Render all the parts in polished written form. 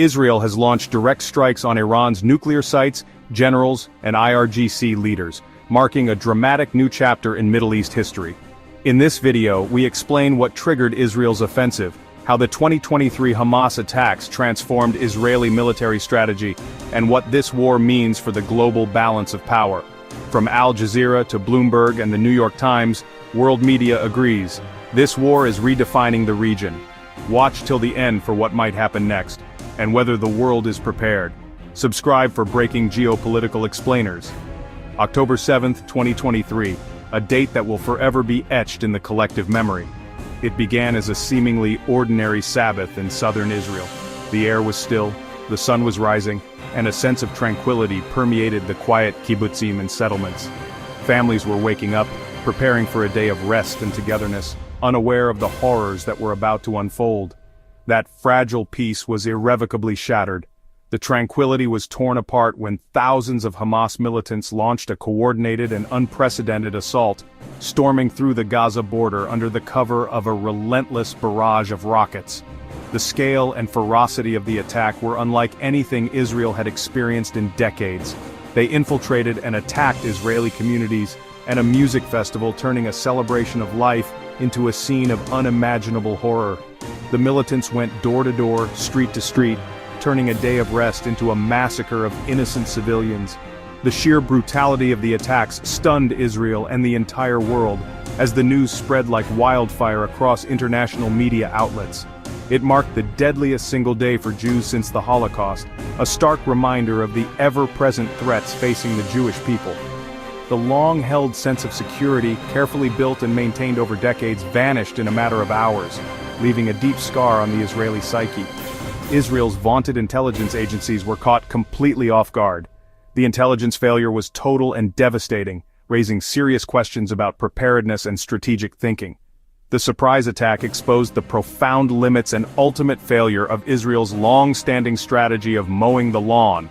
Israel has launched direct strikes on Iran's nuclear sites, generals, and IRGC leaders, marking a dramatic new chapter in Middle East history. In this video, we explain what triggered Israel's offensive, how the 2023 Hamas attacks transformed Israeli military strategy, and what this war means for the global balance of power. From Al Jazeera to Bloomberg and the New York Times, world media agrees. This war is redefining the region. Watch till the end for what might happen next, and whether the world is prepared. Subscribe for breaking geopolitical explainers. October 7, 2023, a date that will forever be etched in the collective memory. It began as a seemingly ordinary Sabbath in southern Israel. The air was still, the sun was rising, and a sense of tranquility permeated the quiet kibbutzim and settlements. Families were waking up, preparing for a day of rest and togetherness, unaware of the horrors that were about to unfold. That fragile peace was irrevocably shattered. The tranquility was torn apart when thousands of Hamas militants launched a coordinated and unprecedented assault, storming through the Gaza border under the cover of a relentless barrage of rockets. The scale and ferocity of the attack were unlike anything Israel had experienced in decades. They infiltrated and attacked Israeli communities and a music festival, turning a celebration of life into a scene of unimaginable horror. The militants went door to door, street to street, turning a day of rest into a massacre of innocent civilians. The sheer brutality of the attacks stunned Israel and the entire world, as the news spread like wildfire across international media outlets. It marked the deadliest single day for Jews since the Holocaust, a stark reminder of the ever-present threats facing the Jewish people. The long-held sense of security, carefully built and maintained over decades, vanished in a matter of hours, leaving a deep scar on the Israeli psyche. Israel's vaunted intelligence agencies were caught completely off guard. The intelligence failure was total and devastating, raising serious questions about preparedness and strategic thinking. The surprise attack exposed the profound limits and ultimate failure of Israel's long-standing strategy of mowing the lawn,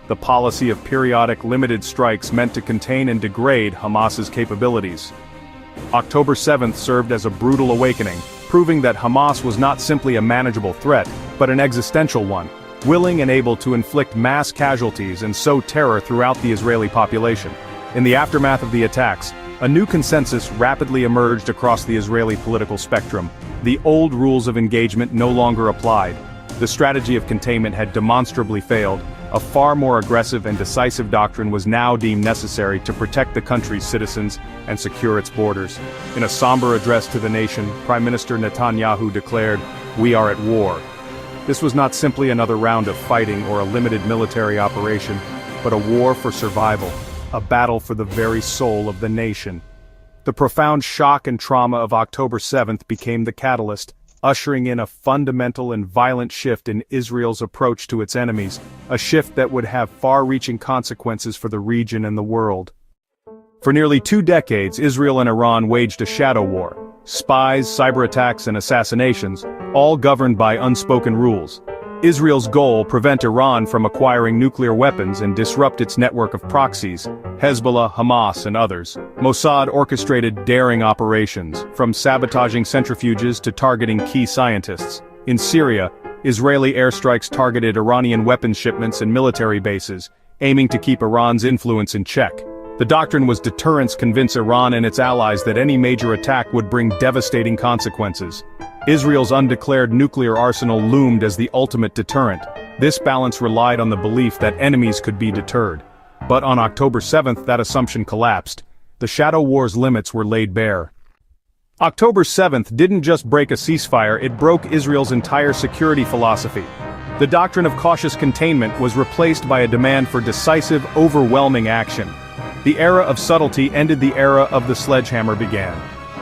the policy of periodic limited strikes meant to contain and degrade Hamas's capabilities. October 7th served as a brutal awakening, proving that Hamas was not simply a manageable threat, but an existential one, willing and able to inflict mass casualties and sow terror throughout the Israeli population. In the aftermath of the attacks, a new consensus rapidly emerged across the Israeli political spectrum. The old rules of engagement no longer applied. The strategy of containment had demonstrably failed. A far more aggressive and decisive doctrine was now deemed necessary to protect the country's citizens and secure its borders. In a somber address to the nation, Prime Minister Netanyahu declared, "We are at war." This was not simply another round of fighting or a limited military operation, but a war for survival, a battle for the very soul of the nation. The profound shock and trauma of October 7th became the catalyst, ushering in a fundamental and violent shift in Israel's approach to its enemies, a shift that would have far-reaching consequences for the region and the world. For nearly 2 decades, Israel and Iran waged a shadow war. Spies, cyber attacks, and assassinations, all governed by unspoken rules. Israel's goal: prevent Iran from acquiring nuclear weapons and disrupt its network of proxies, Hezbollah, Hamas, and others. Mossad orchestrated daring operations, from sabotaging centrifuges to targeting key scientists. In Syria, Israeli airstrikes targeted Iranian weapons shipments and military bases, aiming to keep Iran's influence in check. The doctrine was deterrence: convince Iran and its allies that any major attack would bring devastating consequences. Israel's undeclared nuclear arsenal loomed as the ultimate deterrent. This balance relied on the belief that enemies could be deterred. But on October 7th, that assumption collapsed. The shadow war's limits were laid bare. October 7th didn't just break a ceasefire, it broke Israel's entire security philosophy. The doctrine of cautious containment was replaced by a demand for decisive, overwhelming action. The era of subtlety ended, the era of the sledgehammer began.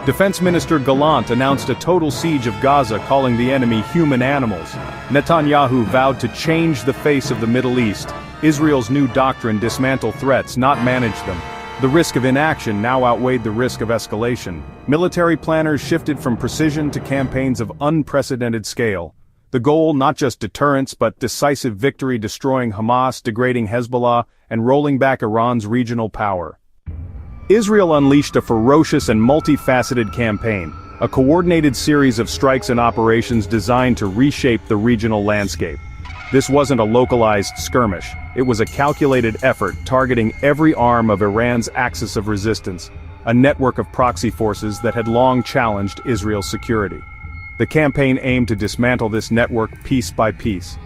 Defense Minister Gallant announced a total siege of Gaza, calling the enemy human animals. Netanyahu vowed to change the face of the Middle East. Israel's new doctrine: dismantle threats, not manage them. The risk of inaction now outweighed the risk of escalation. Military planners shifted from precision to campaigns of unprecedented scale. The goal: not just deterrence but decisive victory, destroying Hamas, degrading Hezbollah, and rolling back Iran's regional power. Israel unleashed a ferocious and multifaceted campaign, a coordinated series of strikes and operations designed to reshape the regional landscape. This wasn't a localized skirmish, it was a calculated effort targeting every arm of Iran's axis of resistance, a network of proxy forces that had long challenged Israel's security. The campaign aimed to dismantle this network piece by piece.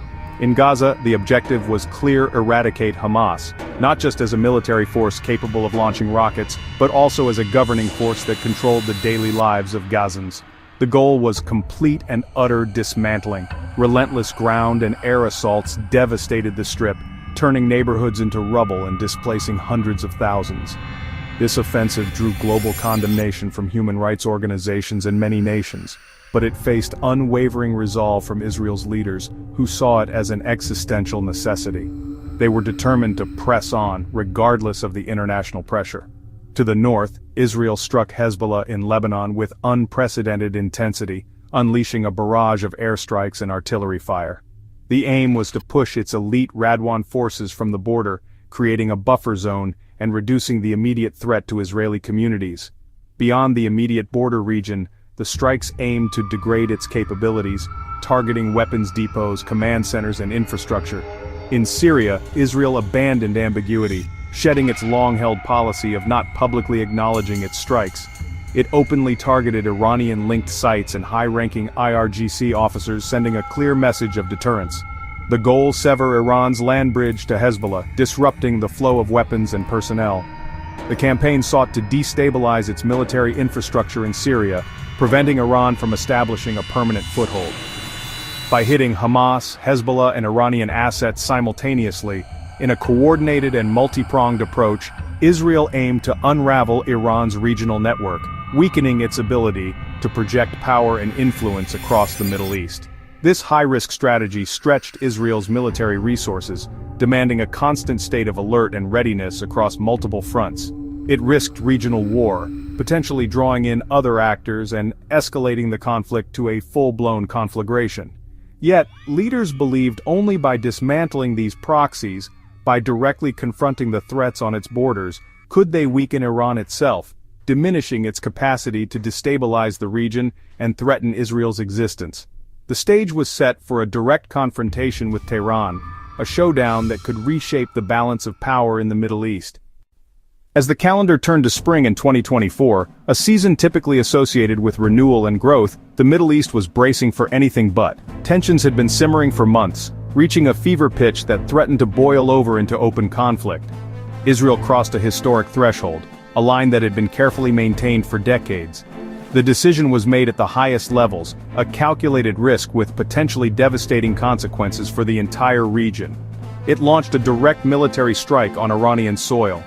In Gaza, the objective was clear: eradicate Hamas, not just as a military force capable of launching rockets, but also as a governing force that controlled the daily lives of Gazans. The goal was complete and utter dismantling. Relentless ground and air assaults devastated the Strip, turning neighborhoods into rubble and displacing hundreds of thousands. This offensive drew global condemnation from human rights organizations and many nations, but it faced unwavering resolve from Israel's leaders, who saw it as an existential necessity. They were determined to press on, regardless of the international pressure. To the north, Israel struck Hezbollah in Lebanon with unprecedented intensity, unleashing a barrage of airstrikes and artillery fire. The aim was to push its elite Radwan forces from the border, creating a buffer zone and reducing the immediate threat to Israeli communities. Beyond the immediate border region, the strikes aimed to degrade its capabilities, targeting weapons depots, command centers, and infrastructure. In Syria, Israel abandoned ambiguity, shedding its long-held policy of not publicly acknowledging its strikes. It openly targeted Iranian-linked sites and high-ranking IRGC officers, sending a clear message of deterrence. The goal: sever Iran's land bridge to Hezbollah, disrupting the flow of weapons and personnel. The campaign sought to destabilize its military infrastructure in Syria, preventing Iran from establishing a permanent foothold. By hitting Hamas, Hezbollah, and Iranian assets simultaneously, in a coordinated and multi-pronged approach, Israel aimed to unravel Iran's regional network, weakening its ability to project power and influence across the Middle East. This high-risk strategy stretched Israel's military resources, demanding a constant state of alert and readiness across multiple fronts. It risked regional war, potentially drawing in other actors and escalating the conflict to a full-blown conflagration. Yet, leaders believed only by dismantling these proxies, by directly confronting the threats on its borders, could they weaken Iran itself, diminishing its capacity to destabilize the region and threaten Israel's existence. The stage was set for a direct confrontation with Tehran, a showdown that could reshape the balance of power in the Middle East. As the calendar turned to spring in 2024, a season typically associated with renewal and growth, the Middle East was bracing for anything but. Tensions had been simmering for months, reaching a fever pitch that threatened to boil over into open conflict. Israel crossed a historic threshold, a line that had been carefully maintained for decades. The decision was made at the highest levels, a calculated risk with potentially devastating consequences for the entire region. It launched a direct military strike on Iranian soil.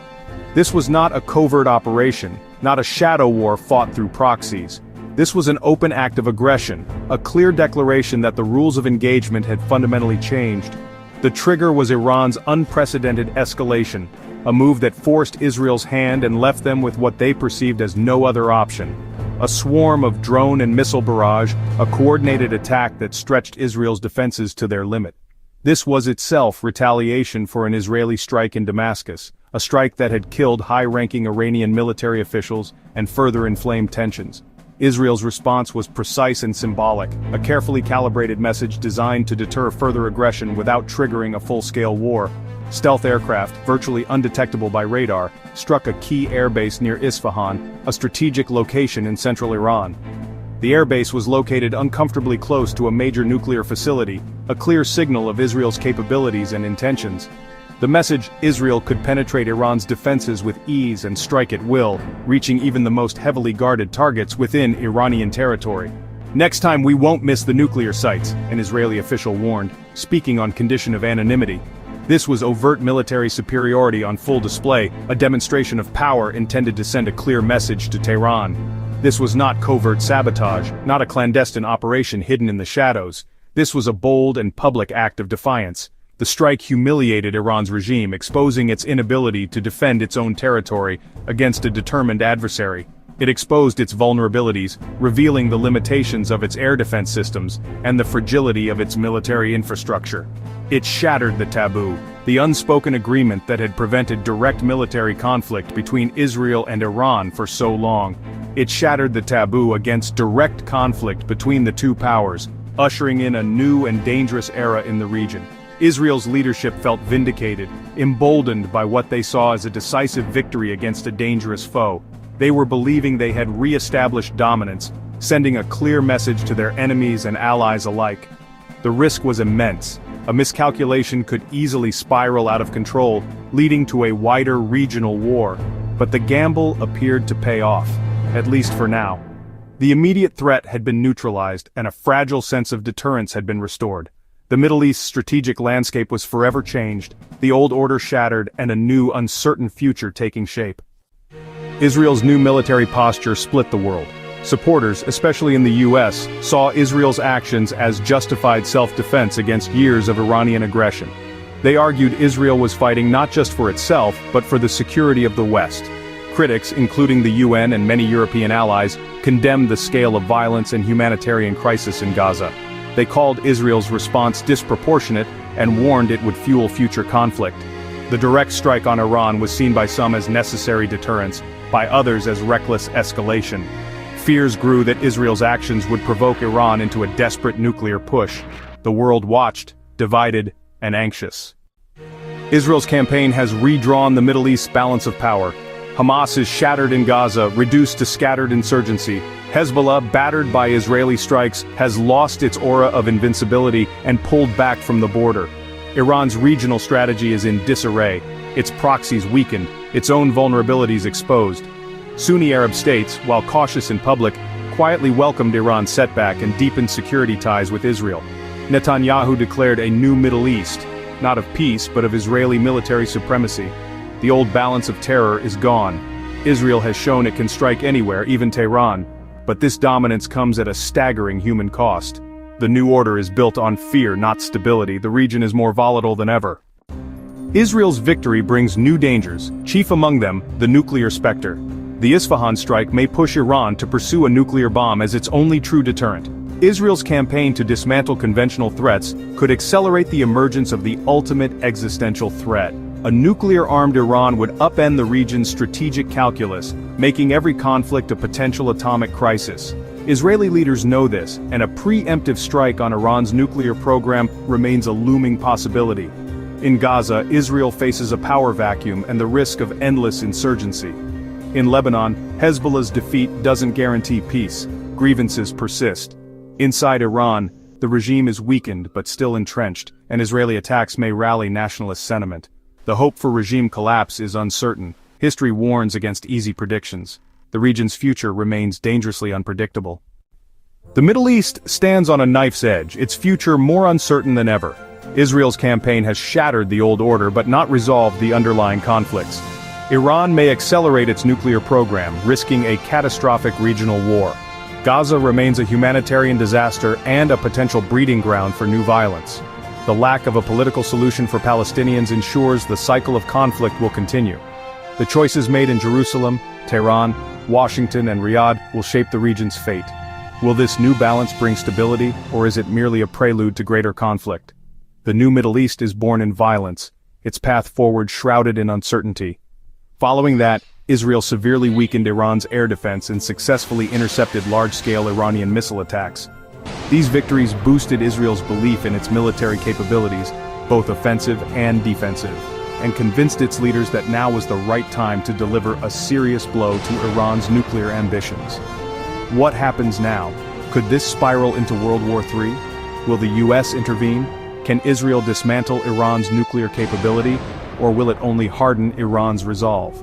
This was not a covert operation, not a shadow war fought through proxies. This was an open act of aggression, a clear declaration that the rules of engagement had fundamentally changed. The trigger was Iran's unprecedented escalation, a move that forced Israel's hand and left them with what they perceived as no other option. A swarm of drone and missile barrage, a coordinated attack that stretched Israel's defenses to their limit. This was itself retaliation for an Israeli strike in Damascus, a strike that had killed high-ranking Iranian military officials and further inflamed tensions. Israel's response was precise and symbolic, a carefully calibrated message designed to deter further aggression without triggering a full-scale war. Stealth aircraft, virtually undetectable by radar, struck a key airbase near Isfahan, a strategic location in central Iran. The airbase was located uncomfortably close to a major nuclear facility, a clear signal of Israel's capabilities and intentions. The message: Israel could penetrate Iran's defenses with ease and strike at will, reaching even the most heavily guarded targets within Iranian territory. "Next time we won't miss the nuclear sites," an Israeli official warned, speaking on condition of anonymity. This was overt military superiority on full display, a demonstration of power intended to send a clear message to Tehran. This was not covert sabotage, not a clandestine operation hidden in the shadows. This was a bold and public act of defiance. The strike humiliated Iran's regime, exposing its inability to defend its own territory against a determined adversary. It exposed its vulnerabilities, revealing the limitations of its air defense systems and the fragility of its military infrastructure. It shattered the taboo, the unspoken agreement that had prevented direct military conflict between Israel and Iran for so long. It shattered the taboo against direct conflict between the two powers, ushering in a new and dangerous era in the region. Israel's leadership felt vindicated, emboldened by what they saw as a decisive victory against a dangerous foe. They were believing they had re-established dominance, sending a clear message to their enemies and allies alike. The risk was immense. A miscalculation could easily spiral out of control, leading to a wider regional war. But the gamble appeared to pay off, at least for now. The immediate threat had been neutralized, and a fragile sense of deterrence had been restored. The Middle East's strategic landscape was forever changed, the old order shattered, and a new, uncertain future taking shape. Israel's new military posture split the world. Supporters, especially in the US, saw Israel's actions as justified self-defense against years of Iranian aggression. They argued Israel was fighting not just for itself, but for the security of the West. Critics, including the UN and many European allies, condemned the scale of violence and humanitarian crisis in Gaza. They called Israel's response disproportionate and warned it would fuel future conflict. The direct strike on Iran was seen by some as necessary deterrence, by others as reckless escalation. Fears grew that Israel's actions would provoke Iran into a desperate nuclear push. The world watched, divided, and anxious. Israel's campaign has redrawn the Middle East's balance of power. Hamas is shattered in Gaza, reduced to scattered insurgency. Hezbollah, battered by Israeli strikes, has lost its aura of invincibility and pulled back from the border. Iran's regional strategy is in disarray, its proxies weakened, its own vulnerabilities exposed. Sunni Arab states, while cautious in public, quietly welcomed Iran's setback and deepened security ties with Israel. Netanyahu declared a new Middle East, not of peace but of Israeli military supremacy. The old balance of terror is gone. Israel has shown it can strike anywhere, even Tehran. But this dominance comes at a staggering human cost. The new order is built on fear, not stability. The region is more volatile than ever. Israel's victory brings new dangers, chief among them, the nuclear specter. The Isfahan strike may push Iran to pursue a nuclear bomb as its only true deterrent. Israel's campaign to dismantle conventional threats could accelerate the emergence of the ultimate existential threat. A nuclear-armed Iran would upend the region's strategic calculus, making every conflict a potential atomic crisis. Israeli leaders know this, and a preemptive strike on Iran's nuclear program remains a looming possibility. In Gaza, Israel faces a power vacuum and the risk of endless insurgency. In Lebanon, Hezbollah's defeat doesn't guarantee peace. Grievances persist. Inside Iran, the regime is weakened but still entrenched, and Israeli attacks may rally nationalist sentiment. The hope for regime collapse is uncertain. History warns against easy predictions. The region's future remains dangerously unpredictable. The Middle East stands on a knife's edge, its future more uncertain than ever. Israel's campaign has shattered the old order but not resolved the underlying conflicts. Iran may accelerate its nuclear program, risking a catastrophic regional war. Gaza remains a humanitarian disaster and a potential breeding ground for new violence. The lack of a political solution for Palestinians ensures the cycle of conflict will continue. The choices made in Jerusalem, Tehran, Washington, and Riyadh will shape the region's fate. Will this new balance bring stability, or is it merely a prelude to greater conflict? The new Middle East is born in violence, its path forward shrouded in uncertainty. Following that, Israel severely weakened Iran's air defense and successfully intercepted large-scale Iranian missile attacks. These victories boosted Israel's belief in its military capabilities, both offensive and defensive, and convinced its leaders that now was the right time to deliver a serious blow to Iran's nuclear ambitions. What happens now? Could this spiral into World War III? Will the US intervene? Can Israel dismantle Iran's nuclear capability, or will it only harden Iran's resolve?